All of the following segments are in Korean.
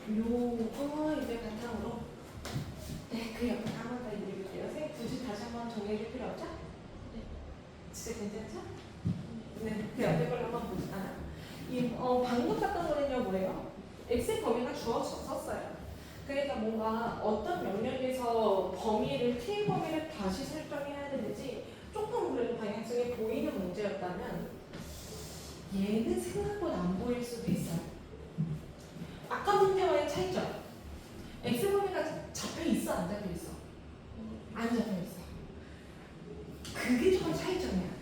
요거 이제 바탕으로 그 옆에 한번 더 읽어볼게요. 선생님 굳이 다시 한번 정리해줄 필요 없죠? 네. 진짜 괜찮죠? 네. 그 옆에 걸 한번 보자. 방금 봤던 거는요 뭐예요? 엑셀 범위가 주어졌었어요. 그러니까 뭔가 어떤 명령에서 범위를 T 범위를 다시 설정해야 되는지 조금 그래도 방향성이 보이는 문제였다면 얘는 생각보다 안 보일 수도 있어요. 아까 문제와의 차이점. X 범위가 잡혀 있어, 안 잡혀 있어? 안 잡혀 있어. 그게 조금 차이점이야.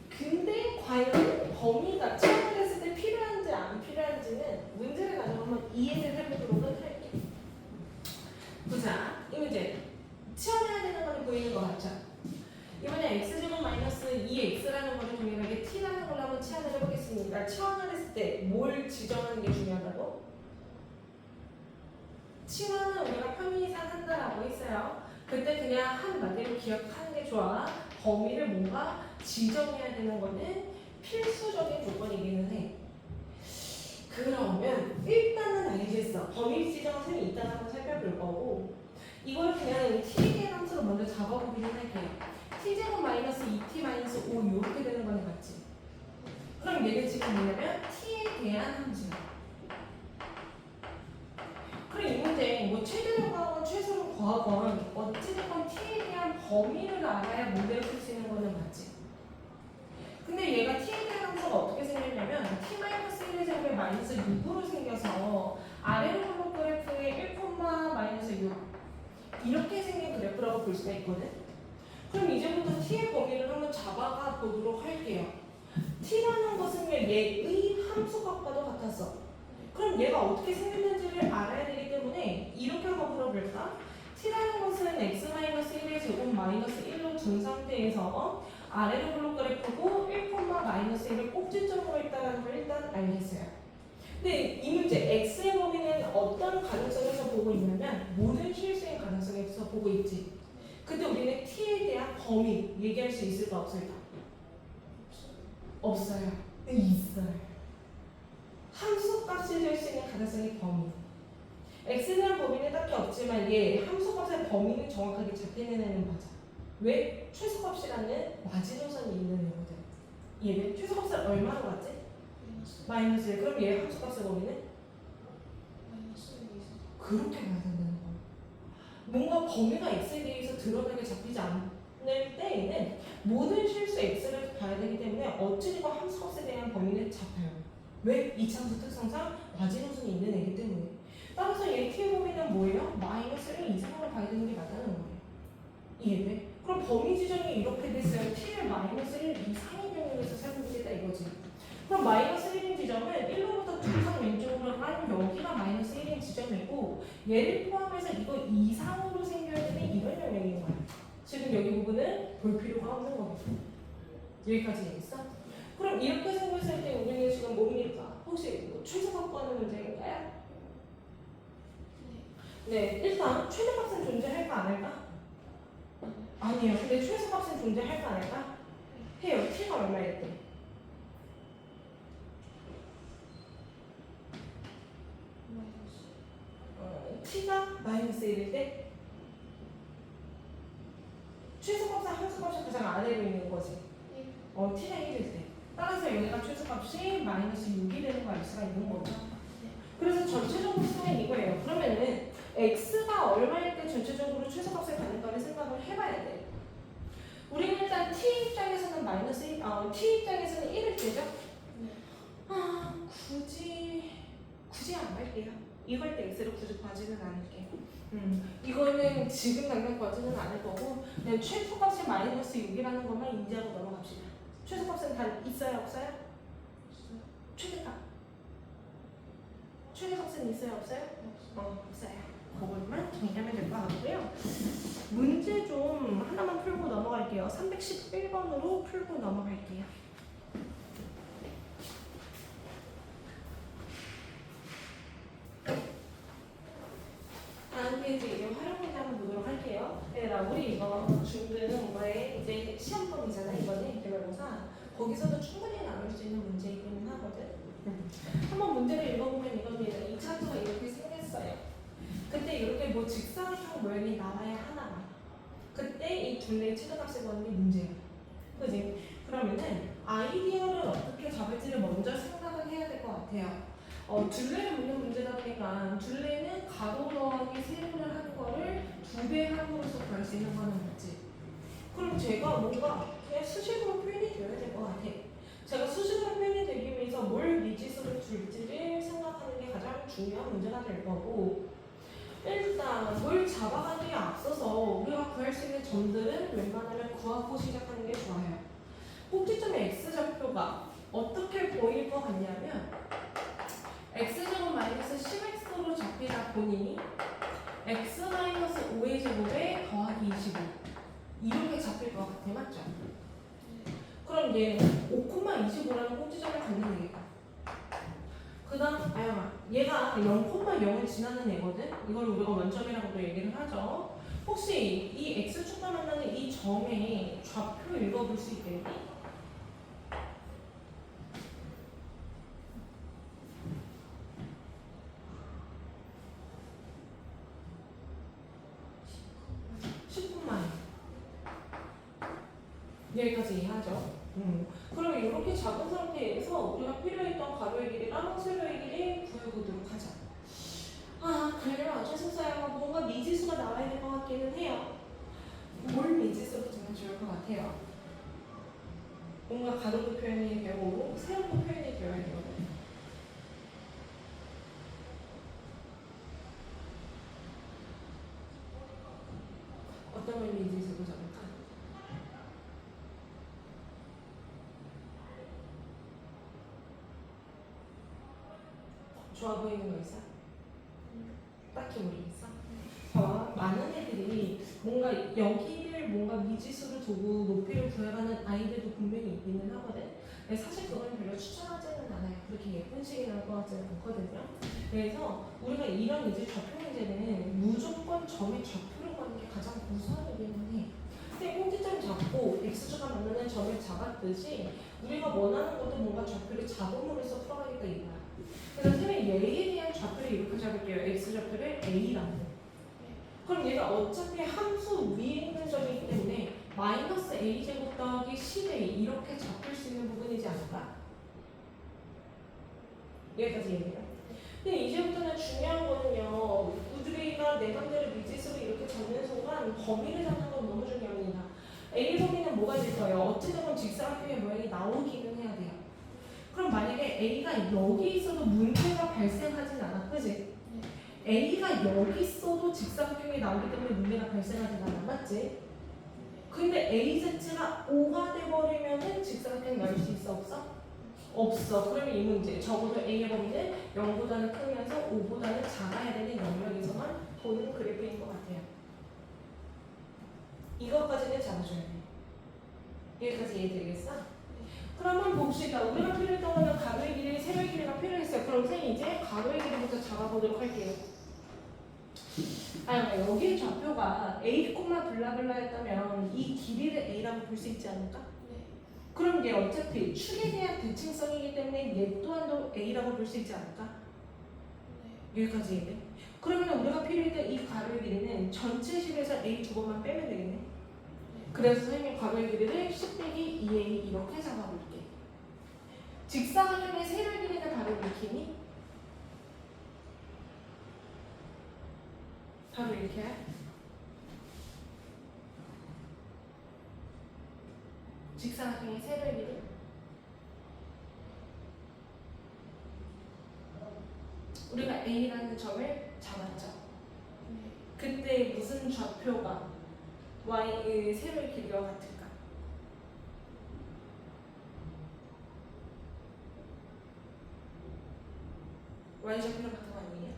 근데 과연 범위가 채워졌을 때 필요한지 안 필요한지는 문제를 가져오면 이해를 해보도록 할게. 보자, 이 문제 치환해야 되는 거는 보이는 것 같죠? 이번에 x제곱 마이너스 2x라는 거를 동일하게 t라는 걸로 한번 치환을 해보겠습니다. 치환을 했을 때 뭘 지정하는 게 중요하다고? 치환은 우리가 편의상 한다라고 했어요. 그때 그냥 한마디로 기억하는 게 좋아. 범위를 뭔가 지정해야 되는 거는 필수적인 조건이기는 해. 그러면 일단은 알겠어. 범위 지정은 쌤이 이따가 한번 살펴볼 거고 이걸 그냥 t의 함수로 먼저 잡아보기는 할게요. t제곱 마이너스 2t 마이너스 5 이렇게 되는 거는 맞지? 그럼 얘는 지금 뭐냐면 t에 대한 함수야. 그럼 이 문제 뭐 최대로 구하건 최소로 구하건 어찌됐건 t에 대한 범위를 알아야 문제를 풀 수 있는 거는 맞지? 근데 얘가 t에 대한 함수가 어떻게 생겼냐면 t-1의 제곱에 마이너스 6으로 생겨서 아래로 블록 그래프에 1, 마이너스 6 이렇게 생긴 그래프라고 볼 수가 있거든? 그럼 이제부터 t의 범위를 한번 잡아가 보도록 할게요. t라는 것은 얘의 함수값과도 같았어. 그럼 얘가 어떻게 생겼는지를 알아야 되기 때문에 이렇게 한번 풀어볼까? t라는 것은 x-1의 제곱 마이너스 1로 둔 상태에서 아래로 블록 그래프고 1, 마이너스 1을 꼭지점으로 있다는 걸 일단 알겠어요. 근데 이 문제 x의 범위는 어떤 가능성에서 보고 있냐면 모든 실수의 가능성에서 보고 있지. 근데 우리는 t에 대한 범위 얘기할 수 있을까 없을까? 없어요. 있어요. 함수값이 될 수 있는 가능성의 범위. x에 대한 범위는 딱히 없지만 얘 함수값의 범위는 정확하게 잡히는 애는 맞아. 왜? 최소값이라는 마지노선이 있는 애거든. 얘는 최소값을 얼마로 갔지? 마이너스 1. 그럼 얘 함수값의 범위는? 마이너스 1 이상. 그렇게 가야 된다는 거야. 뭔가 범위가 x에 대해서 드러나게 잡히지 않을 때에는 모든 실수 x를 봐야 되기 때문에 어찌됐건 함수값에 대한 범위는 잡혀요. 왜? 이차함수 특성상 마지노선이 있는 애기 때문에. 따라서 얘 t의 범위는 뭐예요? 마이너스 1 이상으로 봐야 되는 게 맞다는 거예요. 이해돼? 그럼 범위 지정이 이렇게 됐어요. t를 마이너스 1 이상의 경우에서 살펴보겠다 이거지. 그럼 마이너스 1인 지점은 1로부터 두상 왼쪽으로 한 여기가 마이너스 1인 지점이고 얘를 포함해서 이거 이상으로 생겨야 되는 이런 영역인 거야. 지금 여기 부분은 볼 필요가 없는 거겠죠. 여기까지 얘기했어? 그럼 이렇게 생겼을 때 우리는 지금 뭡니까? 혹시 뭐 최소값 구하는 문제인가요? 네, 일단 최대값은 존재할까 안 할까? 아니에요. 근데 최소값은 존재할까 안 할까? 해요. t가 얼마일 때? t가 마이너스 1일 때? 최소값과 함수값이 가장 아래로 있는 거지. t가 1일 때. 따라서 여기가 최소값이 마이너스 6이 되는 거 알 수가 있는 거죠. 그래서 전체적으로 쓰면 이거예요. 그러면은 x가 얼마일 때 전체적으로 최소값을 갖는가를 생각을 해봐야 돼. 우리는 일단 t 입장에서는 마이너스 1, t 입장에서는 1일 때죠. 굳이 안 갈게요. 이걸 때 x를 굳이 구하지는 않을게. 이거는 지금 당장 구하지는 않을 거고 그냥 최소값이 마이너스 6이라는 것만 인지하고 넘어갑시다. 최소값은 단 있어요 없어요? 최대값. 최대값은 있어요 없어요? 없어요. 그것만 정리하면 될 것 같고요. 문제 좀 하나만 풀고 넘어갈게요. 311번으로 풀고 넘어갈게요. 다음 페이지 이제 활용 문제 한번 보도록 할게요. 우리 이거 중등 거에 이제 시험범이잖아. 이번에 개별고사. 거기서도 충분히 나올 수 있는 문제이기는 하거든. 한번 문제를 읽어보면 이렇게 생겼어요. 그때 이렇게 뭐 직사각형 모양이 나와야 하나. 그때 이 둘레의 최대값을 구하는 게 문제예요. 그지? 그러면은 아이디어를 어떻게 잡을지를 먼저 생각을 해야 될 것 같아요. 둘레를 묻는 문제다 보니까 둘레는 가로 더하기 세로를 하는 거를 2배 함으로써 구할 수 있는 거는 맞지? 그럼 제가 뭔가 그냥 수식으로 표현이 되어야 될 것 같아. 제가 수식으로 표현이 되기 위해서 뭘 미지수로 줄지를 생각하는 게 가장 중요한 문제가 될 거고, 일단 뭘 잡아가기에 앞서서 우리가 구할 수 있는 점들은 웬만하면 구하고 시작하는 게 좋아요. 꼭지점의 x좌표가 어떻게 보일 것 같냐면 x제곱 마이너스 10x로 잡히다 보니 x 마이너스 5의 제곱에 더하기 25 이렇게 잡힐 것 같아. 맞죠? 그럼 얘 5,25라는 꼭지점을 갖는 얘기다. 그 다음 아영아, 얘가 0,0을 지나는 애거든. 이걸 우리가 원점이라고도 얘기를 하죠. 혹시 이 x축과 만나는 이 점의 좌표 읽어볼 수 있겠니? 여기까지 이해하죠? 그럼 이렇게 작은 상태에서 우리가 필요했던 가로의 길이랑 세로의 길이 구해보도록 하자. 그러면 어쩔 뭔가 미지수가 나와야 될 것 같기는 해요. 뭘 미지수로 두면 좋을 것 같아요? 뭔가 가로도 표현이 되고 세로도 표현이 되어야 되거든요. 어떤 걸 미지수로 잡을까? 좋아 보이는 거 있어? 딱히 모르겠어? 봐봐, 많은 애들이 뭔가 여기를 뭔가 미지수를 두고 높이를 구해가는 아이들도 분명히 있기는 하거든. 근데 사실 그건 별로 추천하지는 않아요. 그렇게 예쁜 식이 나올 것 같지는 않거든요. 그래서 우리가 이런 이제 좌표 문제는 무조건 점의 좌표를 구하는 게 가장 우선이기는 해. 근데 꼭지점 잡고 x축과 만나는 점을 잡았듯이 우리가 원하는 것도 뭔가 좌표를 잡음으로써 풀어가겠다 이거야. 그래서 선생님 얘에 대한 좌표를 이렇게 잡을게요. x좌표를 a라고. 그럼 얘가 어차피 함수 위에 있는 점이기 때문에 마이너스 a제곱 더하기 10a 이렇게 잡힐 수 있는 부분이지 않을까? 여기까지 얘기해요. 근데 이제부터는 중요한 거는요. 우리가 내 맘대로 미지수를 이렇게 잡는 순간 범위를 잡는 건 너무 중요합니다. a 범위는 뭐가 될 거예요? 어찌되건 직사각형의 모양이 나오기는 해야 돼요. 그럼 만약에 a가 여기 있어도 문제가 발생하진 않아. 그지? A가 여기 있어도 직사각형이 나오기 때문에 문제가 발생하지 않아. 맞지? 근데 AZ가 5가 돼버리면은 직사각형이 나올 수 있어? 없어? 없어. 그러면 이 문제 적어도 A의 범위는 0보다는 크면서 5보다는 작아야 되는 영역에서만 보는 그래프인 것 같아요. 이것까지는 잡아줘야 돼. 여기까지 이해되겠어? 그럼 한번 봅시다. 우리가 필요했던 거는 가로의 길이, 세로의 길이가 필요했어요. 그럼 선생님 이제 가로의 길이부터 잡아보도록 할게요. 여기의 좌표가 A, 블라블라였다면 이 길이를 A라고 볼 수 있지 않을까? 네. 그럼 얘 어차피 축에 대한 대칭성이기 때문에 얘 또한도 A라고 볼 수 있지 않을까? 네. 여기까지 얘기해. 그러면 우리가 필요했던 이 가로의 길이는 전체 식에서 A 두 번만 빼면 되겠네. 네. 그래서 선생님 가로의 길이를 10 빼기 2A 이렇게 잡아볼게. 직사각형의 세로의 길이는 바로 이렇게니? 바로 이렇게 직사각형의 세로의 길이 우리가 A라는 점을 잡았죠. 그때 무슨 좌표가 Y의 세로의 길이와 같을까? Y좌표랑 같은 거 아니에요?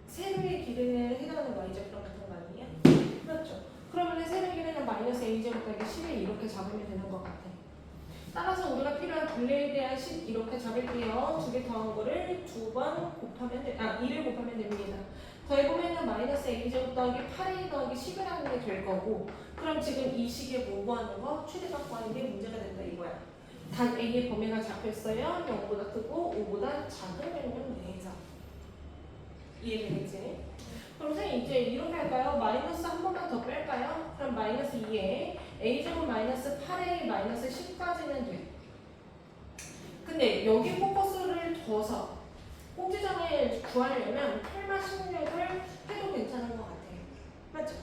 세로의 길이는 해당하는 Y좌표랑 같은 거 아니에요? 그렇죠. 그러면 세로의 길이는 마이너스 A제곱 더하기 10을 이렇게 잡으면 되는 것 같아. 따라서 우리가 필요한 둘레에 대한 10 이렇게 잡을게요. 두 개 더한 거를 2번 곱하면 2를 곱하면 됩니다. 더해보면은 마이너스 A제곱 더하기 8A 더하기 10을 하는 게 될 거고, 그럼 지금 이 식에 뭐 구하는 거? 최대값 구하는 게 문제가 된다 이거야. 단 A의 범위가 잡혔어요. 0보다 크고 5보다 작은 명령 내에서. 이해되겠지? 그럼 선생님 이제 이렇게 할까요? 마이너스 한 번만 더 뺄까요? 그럼 마이너스 2에 A제곱 마이너스 8A 마이너스 10까지는 돼. 근데 여기 포커스를 둬서 꼭지점을 구하려면 8만 16을 해도 괜찮은 것 같아요. 맞죠?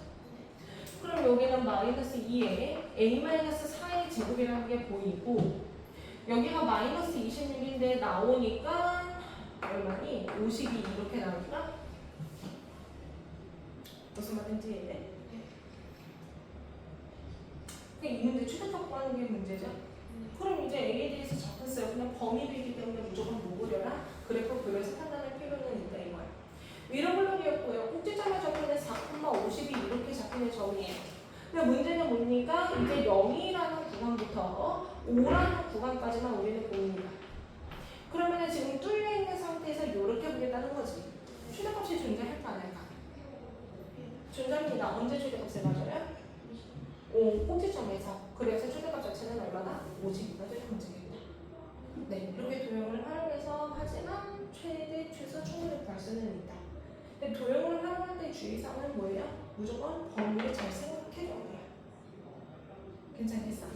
그럼 여기는 마이너스 2에 A 마이너스 4의 제곱이라는 게 보이고 여기가 마이너스 26인데 나오니까 얼마니? 52 이렇게 나올까? 무슨 말인지 이해돼? 이 문제 최대값 구하는 게 문제죠? 그럼 이제 A에 대해서 잡혔어요. 그냥 범위비이기 때문에 무조건 모으려라. 그래프 그려서 판단할 필요는 있다 이거야. 위로 블록이었고요. 꼭지점에 적혀있는 4,52 이렇게 잡히는 점이에요. 근데 문제는 뭡니까? 이제 0이라는 구간부터 5라는 구간까지만 우리는 보입니다. 그러면 지금 뚫려있는 상태에서 이렇게 보겠다는 거지. 최대값이 존재할까 안 할까? 존재합니다. 언제 최대값을 맞아요? 꼭지점에서. 그래서 최대값 자체는 얼마나? 50이가 되는 문제겠다. 네, 이렇게 도형을 활용해서 하지만 최대, 최소, 충분히 구할 수는 있다. 근데 도형을 활용할 때 주의사항은 뭐예요? 무조건 범위를 잘 생각해줘야 돼요. 괜찮겠어?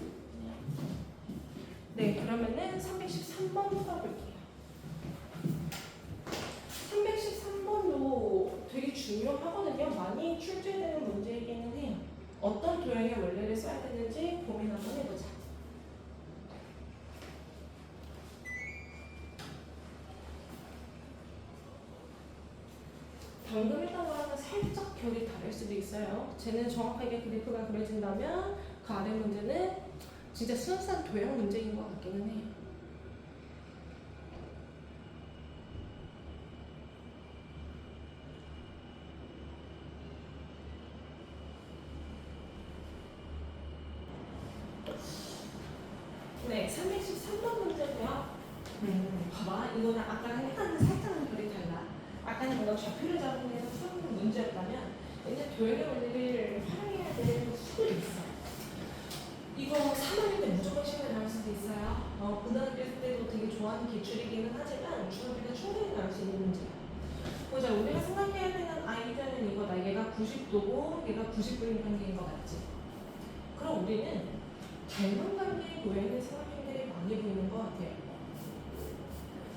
네, 그러면은 313번 풀어볼게요. 313번도 되게 중요하거든요. 많이 출제되는 문제이기는 해요. 어떤 도형의 원리를 써야 되는지 고민 한번 해보자. 방금 했던 거랑은 살짝 결이 다를 수도 있어요. 쟤는 정확하게 그래프가 그려진다면 그 아래 문제는 진짜 순수한 도형 문제인 것 같기는 해요. 네, 313번 문제고요. 봐봐, 이거는 아까랑 약간 살짝은 결이 달라. 아까는 뭔가 좌표를 잡으면서 푸는 문제였다면 이제 도형의 원리를 활용해야 되는 수도 있어. 이거 3학년 때 무조건 시간에 나올 수도 있어요. 고등학교 때도 되게 좋아하는 기출이기는 하지만 중학교 때 충분히 나올 수 있는 문제야. 보자, 우리가 생각해야 되는 아이디어는 이거다. 얘가 90도고 얘가 90도인 관계인 거 맞지? 그럼 우리는 닮은 관계에 놓여있는 삼각형들이 많이 보이는 것 같아요.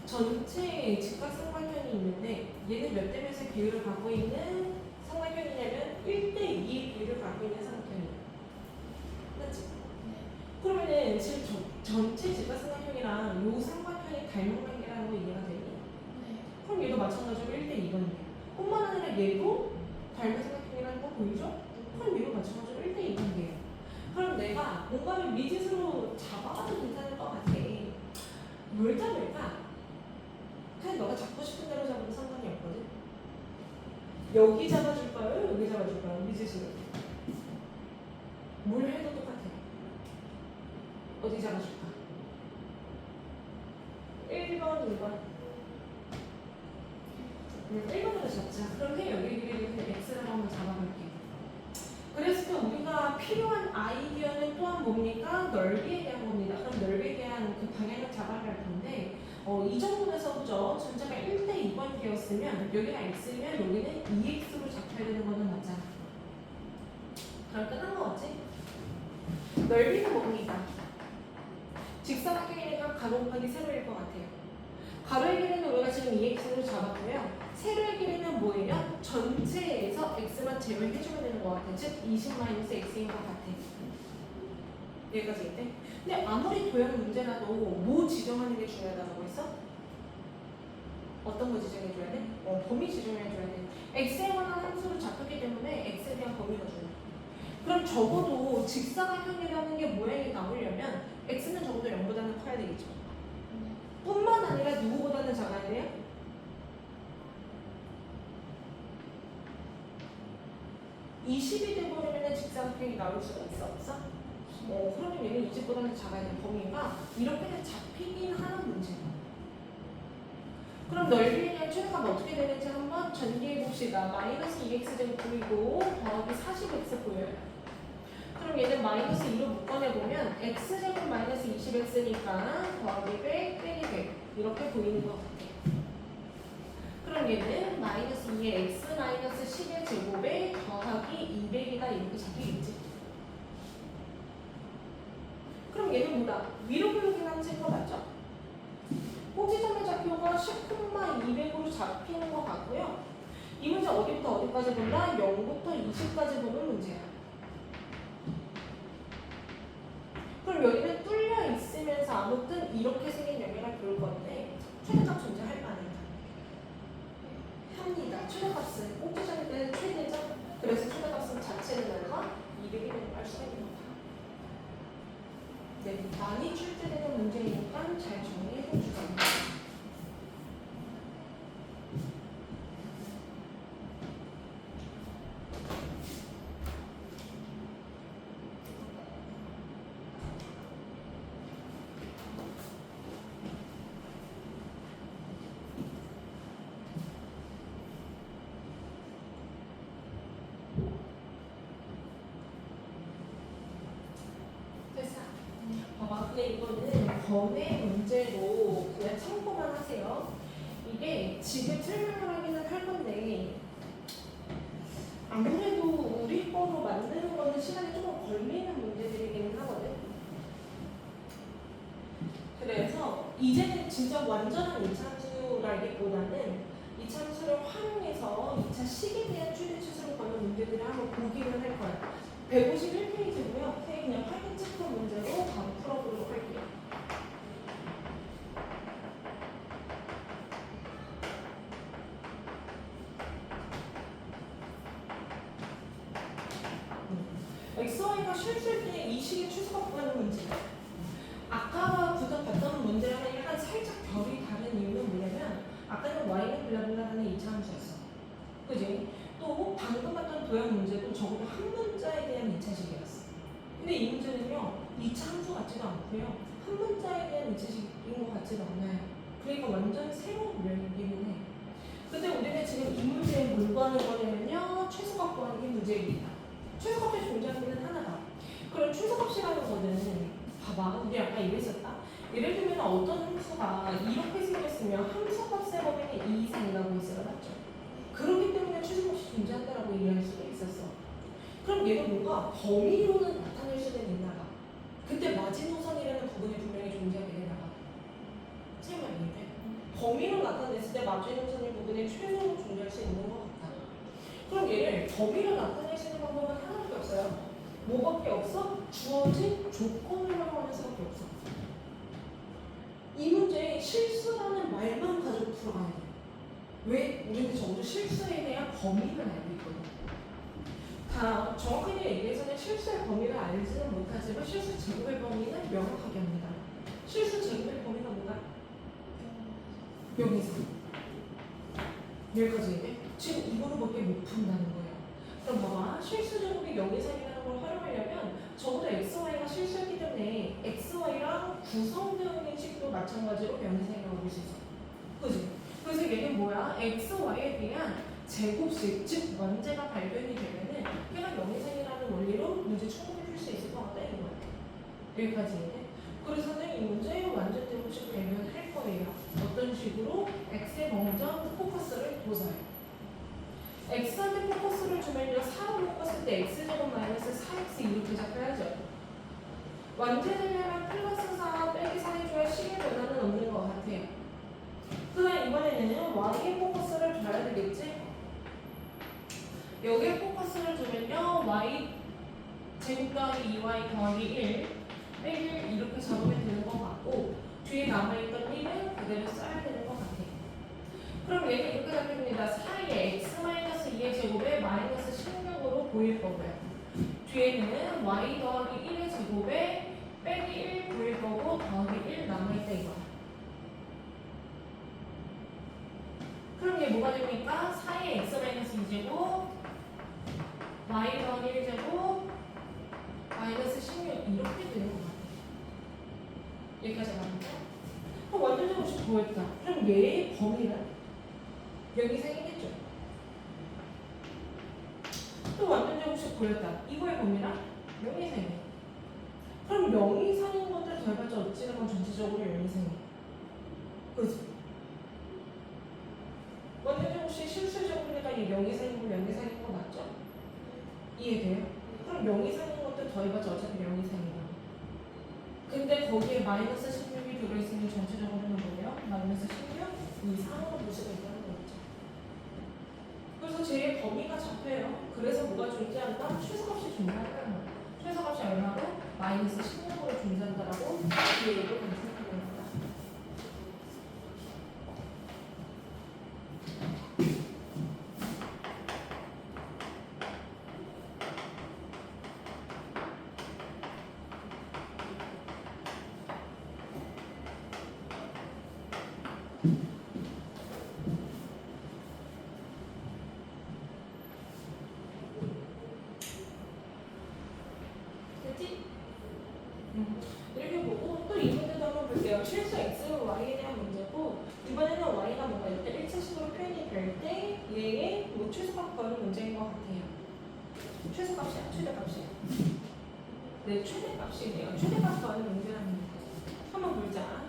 전체 직각삼각형이 있는데 얘는 몇 대 몇의 비율을 갖고 있는 삼각형이냐면 1대2의 비율을 갖고 있는 삼각형이에요. 맞지? 그러면은 지금 전체 직각삼각형이랑 요 삼각형이 닮은 관계라는 거 이해가 되니? 그럼 얘도 마찬가지로 1대2거든요. 뿐만 아니라 얘도 닮은 삼각형이라는 거 보이죠? 그럼 얘도 마찬가지로 1대2 관계예요. 그럼 내가 뭔가를 미지수로 잡아봐도 괜찮을 것 같아. 뭘 잡을까? 그냥 너가 잡고 싶은 대로 잡아도 상관이 없거든. 여기 잡아줄까요? 여기 잡아줄까요? 미지수를. 뭘 해도 똑같아. 어디 잡아줄까? 1번, 2번. 1번으로 잡자. 그럼 여기 길이를 그냥 x라고 한번 잡아볼게요. 그랬을 때 우리가 필요한 아이디어는 또한 뭡니까? 넓이에 대한 겁니다. 그럼 넓이에 대한 그 방향을 잡아갈 건데 이 정도에서부터 전체가 1대2 관계였으면 여기가 x면 여기는 2x로 잡혀야 되는 거는 맞잖아. 그럼 끝난 거 같지? 넓이는 뭡니까? 직사각형이니까 가로 곱하기 세로일 것 같아요. 가로의 길이는 우리가 지금 2x로 잡았고요. 세로의 길이는 뭐예요? 전체에서 x만 제외해주면 되는 것 같아요. 즉 20-x인 것 같아요. 여기까지 있대? 근데 아무리 도형 문제라도 뭐 지정하는 게 중요하다고 했어? 어떤 거 지정해줘야 돼? 범위 지정해줘야 돼. x에 관한 함수로 잡혔기 때문에 x에 대한 범위가 중요해. 그럼 적어도 직사각형이라는 게 모양이 나오려면 x는 적어도 0보다는 커야 되겠죠. 뿐만 아니라 누구보다는 작아야 돼요? 20이 돼버리면 직사각형이 나올 수가 있어? 없어? 그러면 얘는 20보다는 작아야 돼. 범위가 이렇게 잡히긴 하는 문제야. 그럼 넓이에 대한 최대값 어떻게 되는지 한번 전개해 봅시다. 마이너스 2x 제곱 보이고 더하기 40x 보여요. 그럼 얘는 마이너스 2로 묶어내보면 x제곱 마이너스 20x니까 더하기 100 빼기 100 이렇게 보이는 것 같아요. 그럼 얘는 마이너스 2의 x 마이너스 10의 제곱에 더하기 200이다 이렇게 잡히겠지. 그럼 얘는 뭐다? 위로 보이긴 한거 맞죠? 꼭지점의 좌표가 10,200으로 잡히는 것 같고요. 이 문제 어디부터 어디까지 본다? 0부터 20까지 보는 문제야. 그럼 여기는 뚫려 있으면서 아무튼 이렇게 생긴 연결할 볼 건데 최대값 존재할 만합니다. 합니다. 최대값은 꼭지점일 때는 최대죠. 그래서 최대값은 자체는 얼마? 200이 할 수가 있는 거다. 네, 많이 출제되는 문제이니까 잘 정리해 주세요. 근데 이거는 번외 문제로 그냥 참고만 하세요. 이게 지금 설명을 하기는 할 건데 아무래도 우리 거로 만드는 거는 시간이 조금 걸리는 문제들이기는 하거든. 그래서 이제는 진짜 완전한 이차함수라기보다는 이차함수를 활용해서 2차 식에 대한 추리 추수를 거는 문제들을 한번 보기는 할 거야. 151페이지고요. 선생님 그냥 확인 체크 문제로 바로 풀어보도록 할게요. XY가 실수일 때 이 식의 추수가 구하는 문제. 아까부터 봤던 문제랑은 약간 살짝 결이 다른 이유는 뭐냐면 아까는 Y는 블라블라라는 2차 함수였어. 그지? 또 방금 봤던 도형 문제도 적어도 한 문자에 대한 2차식이었어. 근데 이 문제는요 2차 함수 같지도 않고요 한 문자에 대한 2차식인 것 같지도 않아요. 그러니까 완전 새로운 유형이기는 해. 근데 우리는 지금 이 문제에 뭘 구하는 거냐면요 최소값 구하는 게 문제입니다. 최소값이 존재하기는 하나다. 그럼 최소값이라는 거는 봐봐 우리 아까 이랬었다. 예를 들면 어떤 함수가 이렇게 생겼으면 함수값의 범위는 2 이상이라고 있어요. 맞죠? 그렇기 때문에 최소값이 존재한다라고 이해할 수도 있었어. 그럼 얘가 뭔가 범위로는 나타낼 수는 있나 봐. 그때 마지노선이라는 부분이 분명히 존재하게 되나 봐. 설마 이해돼? 범위로 나타냈을 때 마지노선의 부분이 최소로 존재할 수 있는 것 같다. 그럼 얘를 범위로 나타낼 수 있는 방법은 하나밖에 없어요. 뭐밖에 없어? 주어진 조건을 활용하는 수밖에 없어. 이 문제에 실수라는 말만 가지고 풀어가야 돼. 왜? 우리는 적어도 실수에 대한 범위를 알고 있거든. 다 정확하게 얘기해서는 실수의 범위를 알지는 못하지만 실수 제곱의 범위는 명확하게 합니다. 실수 제곱의 범위가 뭐가? 0 이상. 여기까지 얘기해? 지금 이거로밖에 못 푼다는 거예요. 그럼 봐봐. 실수 제곱이 0 이상이라는 걸 활용하려면 적어도 xy가 실수였기 때문에 xy랑 구성되어 식도 마찬가지로 0 이상이라고 볼 수 있어. 그지? 그래서 얘는 뭐야? xy에 대한 제곱식, 즉 원제가 발견이 되면은 걔가 0 이상이라는 원리로 문제 충분히 풀 수 있을 것 같다 이런 거야. 여기까지 얘기해. 그래서는 이 문제 완전 제곱식 발견할 거예요. 어떤 식으로? x에 먼저 포커스를 둬서요. x한테 포커스를 주면요 4로 묶었을 때 x제곱 마이너스 4x 이렇게 잡혀야죠. 완제되려면 플러스 4 빼기 4 해줘야 식의 변화는 없는 것 같아요. 그다음 이번에는 y에 포커스를 줘야 되겠지? 여기에 포커스를 주면요 y 제곱 더하기 2y 더하기 1 빼기 1 이렇게 잡으면 되는 것 같고 뒤에 남아있던 1은 그대로 써야 되는 것 같아요. 그럼 얘는 이렇게 잡힙니다. 4의 x-2의 제곱에 마이너스 16으로 보일 거고요. 뒤에는 y 더하기 1의 제곱에 빼기 1 보일 거고 더하기 1 남아있다 이거야. 그럼 얘 뭐가 됩니까? 4의 x-2제곱 y 더하기 1제곱 마이너스 16 이렇게 되는 것 같아요. 여기까지 나옵니다. 그럼 완전 제곱식 구했다. 그럼 얘의 범위는 여기 생기겠죠? 또 완전 제곱식 구했다. 이거의 범위랑 명의상이에요. 그럼 명의상인 것들 더해봤자 어찌되건 전체적으로 명의상이에요. 그지? 원장님 혹시 실수적으로가 이 명의상이고 명의상인 거 맞죠? 이해돼요? 그럼 명의상인 것들 더해봤자 어차피 명의상이에요. 근데 거기에 마이너스 16이 들어있으면 전체적으로는 뭐예요? 마이너스 16 이상으로 볼 수가 있다는 거죠. 그래서 제 범위가 잡혀요. 그래서 뭐가 존재한다? 최소값이 존재한다는 거예요. 최소값이 얼마로? 마이너스 16으로 존재한다라고 뒤에 이걸 검색해 봅니다. 됐지? 이렇게 보고 또 이 문제도 한번 볼게요. 실수 x, y에 대한 문제고 이번에는 y가 뭔가 이때 1차식으로 표현이 될 때 얘의 뭐 최소값 구하는 문제인 것 같아요. 최소값이야? 최대값이야? 네, 최대값이네요. 최대값 구하는 문제라는 거. 한번 보자.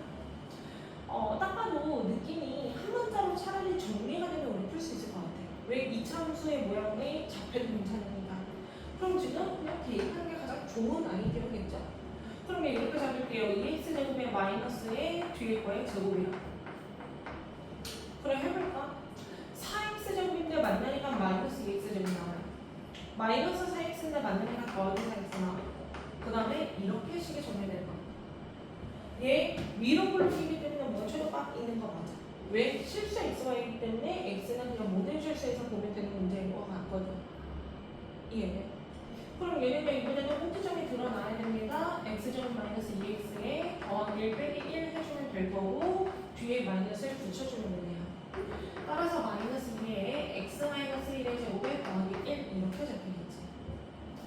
딱 봐도 느낌이 한 문자로 차라리 정리가 되면 우리 풀 수 있을 것 같아요. 왜? 이차함수의 모양이 잡혀도 괜찮으니까. 그럼 지금 그냥 대입하는 게 가장 좋은 아이디어겠죠? 그럼 이렇게 잡을게요. 2x제곱에 마이너스의 뒤에 거의 제곱이야. 그래 해볼까? 4x제곱인데 만나니까 마이너스 2x제곱 나와요. 마이너스 4x인데 만나니까 더하기 4x 나와요. 그 다음에 이렇게 식이 정리될 거야. 얘 위로 굴러기기 때문에 뭐 최소값 있는 거 맞아. 왜? 실수 xy이기 때문에 x는 그냥 모든 실수에서 보면 되는 문제인 것 같거든. 이해돼? 그럼 얘네가 이번에는 꼭지점이 드러나야 됩니다. x제곱 마이너스 2x에 1 빼기 1 해주면 될 거고 뒤에 마이너스를 붙여주면 되네요. 따라서 마이너스 2에 x 마이너스 1의 제곱에 더하기 1 이렇게 적혀있지.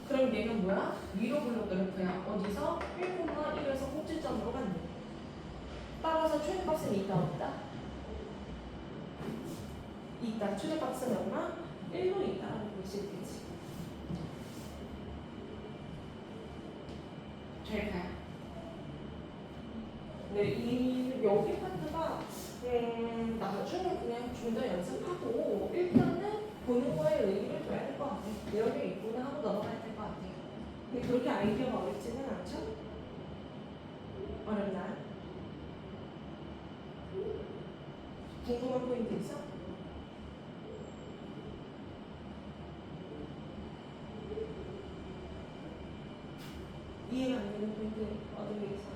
그럼 얘는 뭐야? 위로 블록 그래프야. 어디서? 1,1에서 꼭지점으로 간대. 따라서 최대값은 있다 없다? 있다. 최대값은 얼마? 1로 있다라고 볼 수 있겠지. 잘 가요. 네, 여기 파트가 나중에 그냥 좀 더 연습하고 일단은 보는 거에 의미를 둬야 될 것 같아요. 이런 게 있구나 하고 넘어가야 될 것 같아요. 근데 그렇게 아이디어가 어렵지는 않죠? 어렵나요? 궁금한 포인트 있어? 이해가 안 되는 포인트 어떤 게 있어?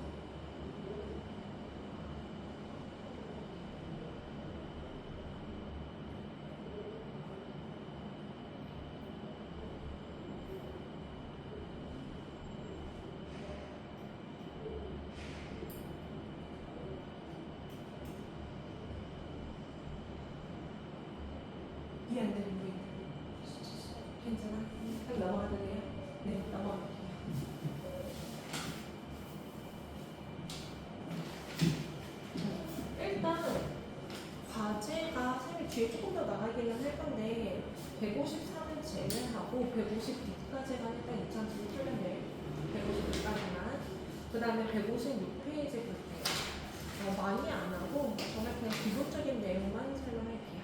이해 안 되는 포인트. 괜찮아? 그럼 넘어가도 돼요? 네, 넘어갈게요. 일단 과제가 쌤이 뒤에 조금 더 나가기는 할 건데 153은 제외하고 152까지만 일단 2차식을 풀면 돼요. 152까지만. 그 다음에 156페이지 볼게요. 많이 안 하고 정말 그냥 기본적인 내용만 설명할게요.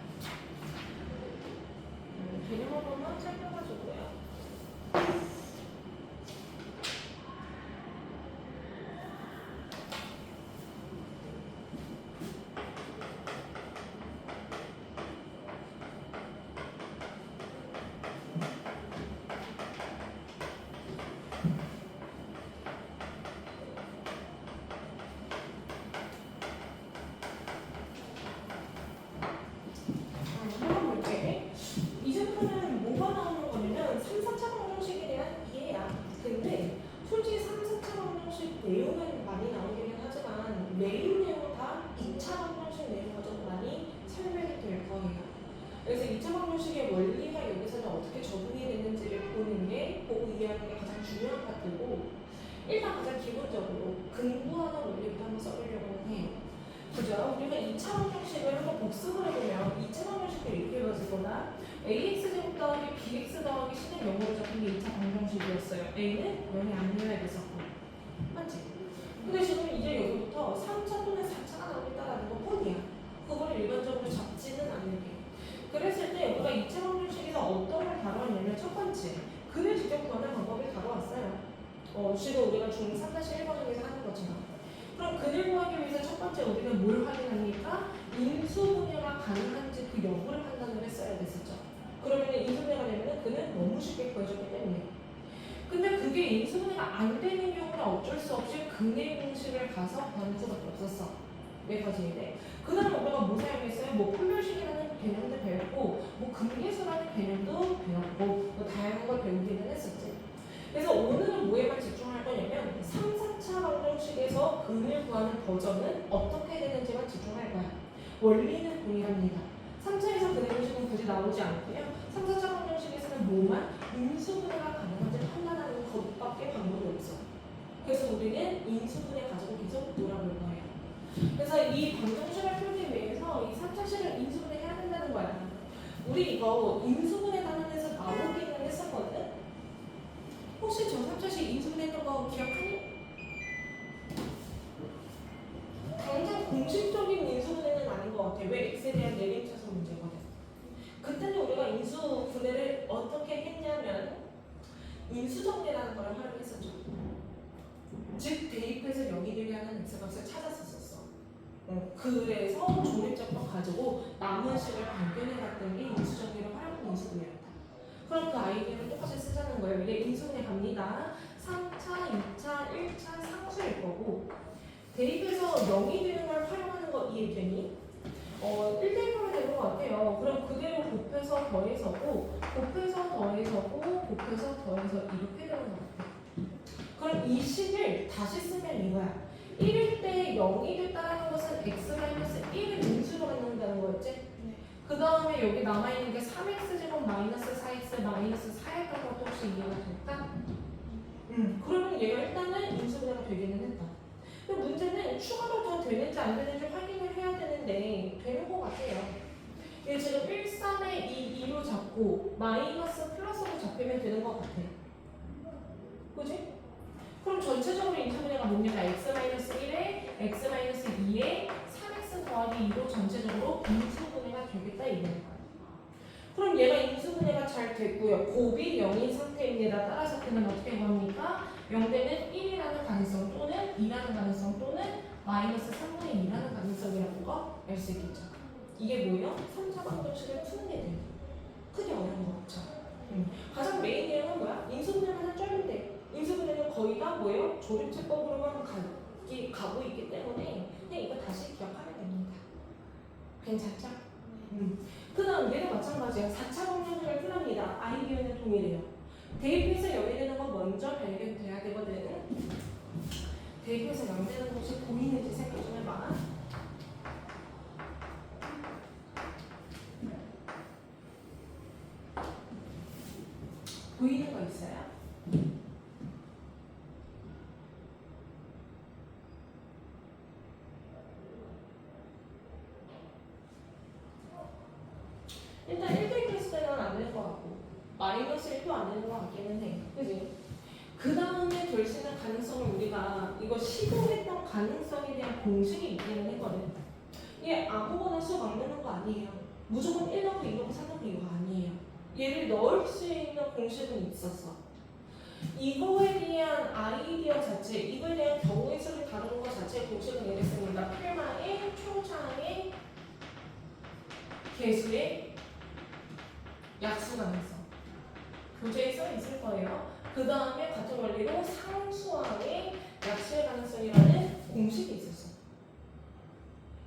개념 한 번만 살펴봐주고요. 한번 볼게. 이 정도는 뭐가 나오는 거냐면 3, 4차 방정식에 대한 이해야. 근데 솔직히 3, 4차 방정식 내용은 많이 나오기는 하지만 메인 내용은 다 2차 방정식 내용과 좀 많이 설명이 될 거예요. 그래서 2차 방정식의 원리가 여기서는 어떻게 적용이 되는지를 보는 게 보고 이해하는 게 가장 중요한 파트고 일단 가장 기본적으로 근부하는 원리부터 한번 써보려고 해요. 그죠? 우리가 2차원 형식을 한번 복습을 해보면 2차원 형식을 이렇게 해봤을 거다. ax 제곱 더하기 bx 더하기 c는 0으로 잡힌 게 2차 방정식이었어요. a는 0이 아니어야 됐었고. 맞지? 근데 지금 이제 여기부터 3차 또는 4차가 나오겠다라는 것 뿐이야. 그걸 일반적으로 잡지는 않는 게. 그랬을 때 우리가 2차 방정식에서 어떤 걸 다루었냐면 첫 번째, 근을 직접 구하는 방법을 다루었어요. 지금 우리가 중3-1번에서 하는 것처럼. 그럼 근을 구하기 위해서 첫 번째 우리가 뭘 확인합니까? 인수분해가 가능한지 그 여부를 판단을 했어야 됐었죠. 그러면 인수분해가 되면 근은 너무 쉽게 구해졌기 때문에. 근데 그게 인수분해가 안 되는 경우는 어쩔 수 없이 근의 공식을 가서 구하는 수밖에 없었어. 여기까지 돼. 그 다음에 우리가 뭐 사용했어요? 뭐 폴별식이라는 개념도 배웠고, 뭐 근계수라는 개념도 배웠고, 뭐 다양한 걸 배우기는 했었지. 그래서 오늘은 뭐에만 집중할 거냐면 3, 4차 방정식에서 근을 구하는 버전은 어떻게 되는지만 집중할 거야. 원리는 동일합니다. 3차에서 근의 공식은 굳이 나오지 않고요. 3, 4차 방정식에서는 뭐만 인수분해가 가능한지 판단하는 것밖에 방법이 없어. 그래서 우리는 인수분해 가지고 계속 돌아볼 거예요. 그래서 이 방정식을 풀기 위해서 이 3차식을 인수분해 해야 된다는 거야. 우리 이거 인수분해 단원에서 나오기는 했었거든. 혹시 저 3차식 인수분해했던 거 기억하니? 당장 공식적인 인수분해는 아닌 것 같아. 왜 x에 대한 내림차수 문제거든. 그때는 우리가 인수분해를 어떻게 했냐면 인수정리라는 걸 활용했었죠. 즉 대입해서 영이되게 하는 x값을 찾았었어. 그래서 조립적법 가지고 남은 식을 발견해갔던 게 인수정리를 활용한 인수분해였다. 그럼 그 아이디어를 똑같이 쓰자는 거예요. 이게 인수분해 갑니다. 3차, 2차, 1차 상수일 거고 대입해서 0이 되는 걸 활용하는 거 이해되니? 1대1로 되는 것 같아요. 그럼 그대로 곱해서 더해서고 곱해서 더해서고 곱해서 더해서 이렇게 되는 것 같아요. 그럼 이 식을 다시 쓰면 이거야. 1일 때 0이 됐다는 것은 x-1을 인수로 갖는다는 거였지? 네. 그 다음에 여기 남아있는 게 3x제곱 마이너스 4x 마이너스 4였던 것도 혹시 이해가 될까? 그러면 얘가 일단은 인수분해가 되기는 했다. 근데 문제는 추가로 더 되는지 안 되는지 확인을 해야 되는데 되는 것 같아요. 얘 지금 1, 3에 2로 잡고 마이너스 플러스로 잡히면 되는 것 같아. 그지? 그럼 전체적으로 인수분해가 뭡니까? x-1에 x-2에 3x 더하기 2로 전체적으로 인수분해가 되겠다 이거예요. 그럼 얘가 인수분해가 잘 됐고요. 곱이 0인 상태입니다. 따라서 그는 어떻게 구합니까? 0대는 1이라는 가능성 또는 2라는 가능성 또는 마이너스 3분의 2라는 가능성이라는 거 알 수 있겠죠. 이게 뭐예요? 3차 방정식을 푸는 게 돼요. 크게 어려운 거 없죠. 가장 메인 내용은 뭐야? 인수분해만 한 쩔인데 인수분해는 거의 다 뭐예요? 조립제법으로만 가고 있기 때문에 그냥 이거 다시 기억하면 됩니다. 괜찮죠? 그 다음 얘도 마찬가지야. 4차 방정식을 풀합니다. 아이디어는 동일해요. 대입해서 연이되는 건 먼저 발견돼야 되거든. 대입해서 연되는 것이 보이는지 생각 좀 해봐. 보이는 거 있어요? 일단 1대1 했을 때는 안 되는 것 같고 마이너스 1도 안 되는 것 같기는 해. 그지? 그 다음에 될 수 있는 가능성을 우리가 이거 시도했던 가능성에 대한 공식이 있기는 했거든. 이게 아무거나 수 막 넣는 거 아니에요. 무조건 1 넣고 2 넣고 3 넣고 이거 아니에요. 얘를 넣을 수 있는 공식은 있었어. 이거에 대한 아이디어 자체, 이거에 대한 경우의 수를 다루는 것 자체의 공식은 이랬습니다. 필마의 초창의 개수의 약수 가능성. 교재에 써 있을 거예요. 그 다음에 같은 원리로 상수항의 약수의 가능성이라는 공식이 있었어.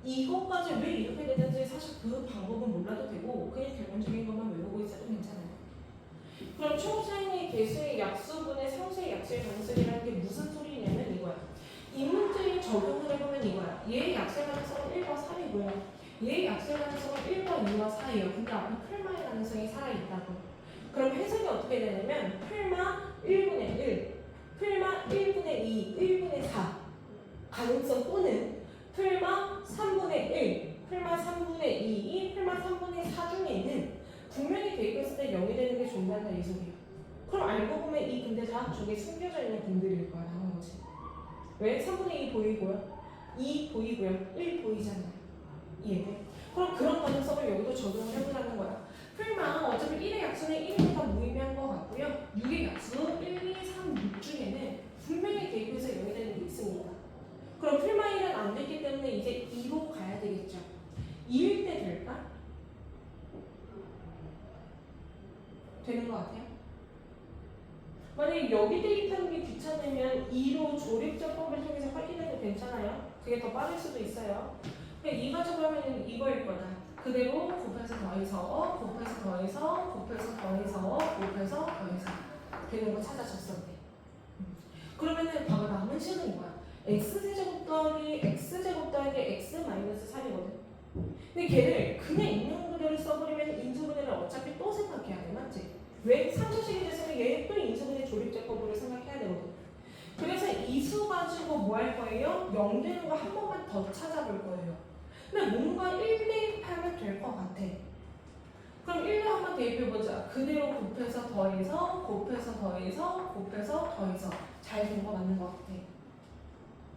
이것까지 왜 이렇게 되는지 사실 그 방법은 몰라도 되고 그냥 결론적인 것만 외우고 있어도 괜찮아요. 그럼 초차의 개수의 약수분의 상수의 약수의 가능성이라는 게 무슨 소리냐면 이거야. 이 문제에 적용을 해보면 이거야. 얘의 약수의 가능성은 1과 3이고요. 얘의 약수의 가능성은 1과 2와 4예요. 근데 앞에 풀마의 가능성이 살아있다고. 그럼 해석이 어떻게 되냐면 풀마 1분의 1, 풀마 1분의 2, 1분의 4 가능성 또는 풀마 3분의 1, 풀마 3분의 2, 풀마 3분의 4 중에는 분명히 대입했을 때 0이 되는 게 존재한다 이 소리야. 그럼 알고 보면 이 근데 다 저게 숨겨져 있는 분들일 거야 하는 거지. 왜? 3분의 2 보이고요. 2 보이고요. 1 보이잖아요. 이해돼? 그럼 그런 가능성을 여기도 적용을 해보자는 거야. 풀마 어차피 1의 약수는 1이니까 무의미한 것 같고요. 6의 약수 1, 2, 3, 6 중에는 분명히 대입해서 0이 되는 게 있습니다. 그럼 풀마 1은 안 됐기 때문에 이제 2로 가야 되겠죠. 2일 때 될까? 되는 것 같아요? 만약에 여기 대입하는 게 귀찮으면 2로 조립작법을 통해서 확인해도 괜찮아요. 그게 더 빠를 수도 있어요. 그냥 2 가지고 하면 이거일 거다. 그대로 곱해서 더해서 곱해서 더해서 곱해서 더해서 곱해서 더해서 되는 거 찾아줬었네. 그러면은 봐봐 남은 식은 이거야. x제곱 더하기 x제곱 더하기 x 마이너스 3이거든. 근데 걔를 그냥 있는 그대로 써버리면 인수분해를 어차피 또 생각해야 돼. 맞지? 왜? 3수식이 됐으면 얘 또 인수분해 조립제법으로 생각해야 되거든. 그래서 이수 가지고 뭐 할 거예요? 0 되는 거 한 번만 더 찾아볼 거예요. 근데 뭔가 1 대입하면 될 것 같아. 그럼 1로 한번 대입해보자. 그대로 곱해서 더해서 곱해서 더해서 곱해서 더해서 잘 된 거 맞는 것 같아.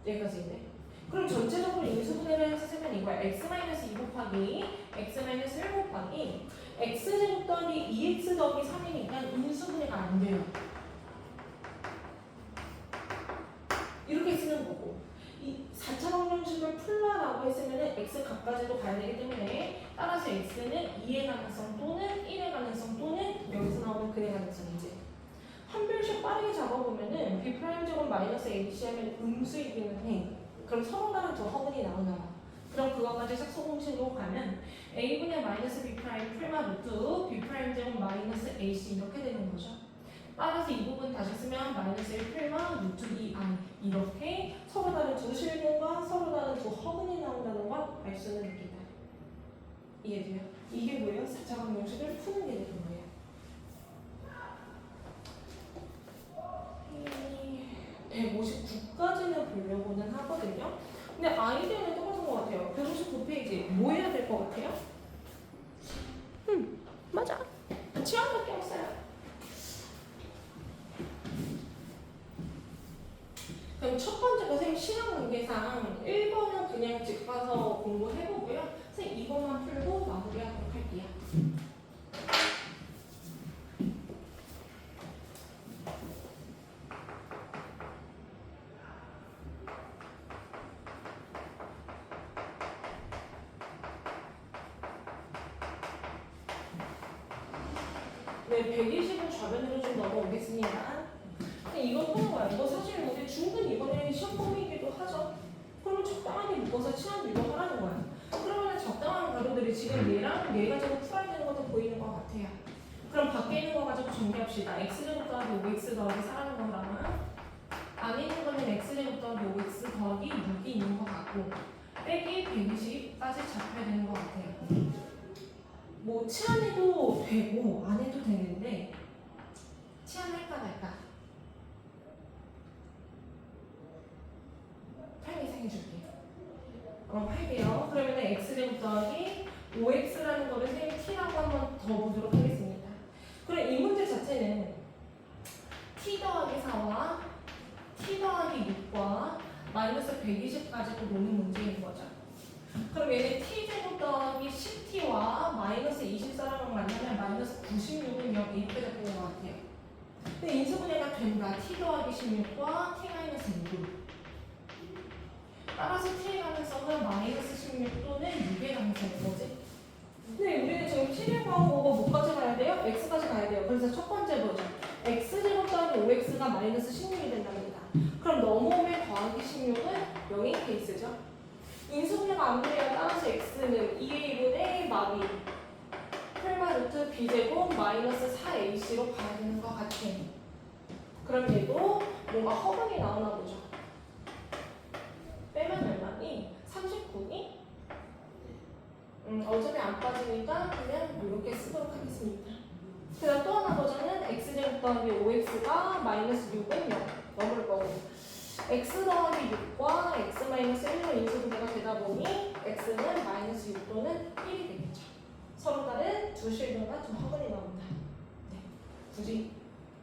여기까지인데. 그럼 전체적으로 인수분해를 해서 쓰면 이거야. x-2 곱하기 x-1 곱하기 x제곱 더하기 2x 더하기 3이니까 인수분해가 안 돼요. 이렇게 쓰는 거고. 이 4차 방정식을 풀라라고 했으면 x 각까지도 가야 되기 때문에 따라서 x는 2의 가능성 또는 1의 가능성 또는 여기서 나오는 근의 가능성이지. 한 별씩 빠르게 잡아보면은 b'제곱 마이너스 ac 하면 음수이기는 해. 그럼 서로 다른 저 허근이 나오나 봐. 그럼 그거까지 삭소공식으로 가면 a분의 마이너스 b' 풀마 루트 b'제곱 마이너스 ac 이렇게 되는 거죠. 따라서 이 부분 다시 쓰면 마이너스 1 풀마 루트 2i 이렇게 서로 다른 두 실근과 서로 다른 두 허근이 나온다는 걸 알 수는 있겠다. 이해돼요? 이게 뭐예요? 4차 방정식을 푸는 게 되는 거예요. 159까지는 보려고는 하거든요. 근데 아이디어는 똑같은 것 같아요. 159페이지 뭐 해야 될 것 같아요? 맞아. 치환밖에 없어요. 그럼 첫 번째 거 선생님 시간 관계상 1번은 그냥 집 가서 공부해보고요. 선생님 2번만 풀고 마무리하도록 할게요. 네, 120은 좌변으로 좀 넘어오겠습니다. 이거 푸는 거야. 이거 사실 우리 중근 이번에 시험 범위이기도 하죠. 그러면 적당하게 묶어서 치환 유도하라는 거야. 그러면 적당한 가로들이 지금 얘랑 얘 가지고 풀어야 되는 것도 보이는 것 같아요. 그럼 밖에 있는 거 가지고 정리합시다. x제곱 더하기 5x 더하기 4라는 거랑 안에 있는 거는 x제곱 더하기 5x 더하기 6이 있는 것 같고 빼기 120까지 잡혀야 되는 것 같아요. 뭐 치환해도 되고 안 해도 되는데 치환할까 말까? 8 이상해줄게. 그럼 8개요. 그러면 x제곱 더하기 5x라는 거를 선생님 t라고 한번 더 보도록 하겠습니다. 그럼 이 문제 자체는 t 더하기 4와 t 더하기 6과 마이너스 120까지도 노는 문제인 거죠. 그럼 얘는 t제곱 더하기 10t와 마이너스 24랑 만나면 마이너스 96은 여기 이렇게 잡히는 것 같아요. 근데 인수분해가 된다. t 더하기 16과 t 마이너스 6. 따라서 t의 가능성은 마이너스 16 또는 6의 가능성인 거지. 근데 우리는 지금 t를 구하고 뭐까지 가야 돼요? x까지 가야 돼요. 그래서 첫 번째 버전 x제곱 더하기 5x가 마이너스 16이 된답니다. 그럼 넘어오면 더하기 16은 0인 케이스죠. 인수분해가 안 돼요. 따라서 x는 2a분의 마비 풀마 루트 b제곱 마이너스 4ac로 가야 되는 것 같아. 그럼 얘도 뭔가 허근이 나오나 보죠. 빼면 얼마니? 39니? 어차피 안 빠지니까 그냥 이렇게 쓰도록 하겠습니다. 그 다음 또 하나 버전은 x제곱 더하기 5x가 마이너스 6은 0 넘을 거고 x 더하기 6과 x 마이너스 1로 인수분해가 되다 보니 x는 마이너스 6 또는 1이 되겠죠. 서로 다른 두 실근과 두 화근이 나옵니다. 네, 굳이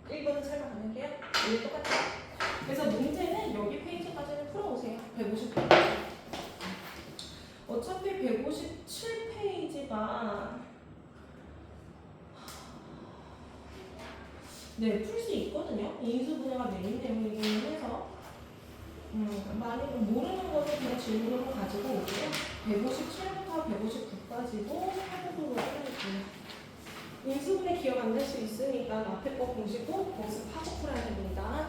1번은 설명 안 할게요. 오늘 똑같아요. 그래서 문제는 여기 페이지까지는 풀어오세요. 150페이지. 어차피 157페이지가 네, 풀 수 있거든요. 인수분해가 메인 내용이긴 해서 많이 모르는 거는 그냥 질문으로 가지고 오고요. 157부터 159까지도 해보도록 해볼게요. 인수분해 기억 안 날 수 있으니까 앞에 거 공식고 거기서 파고 풀어야 됩니다.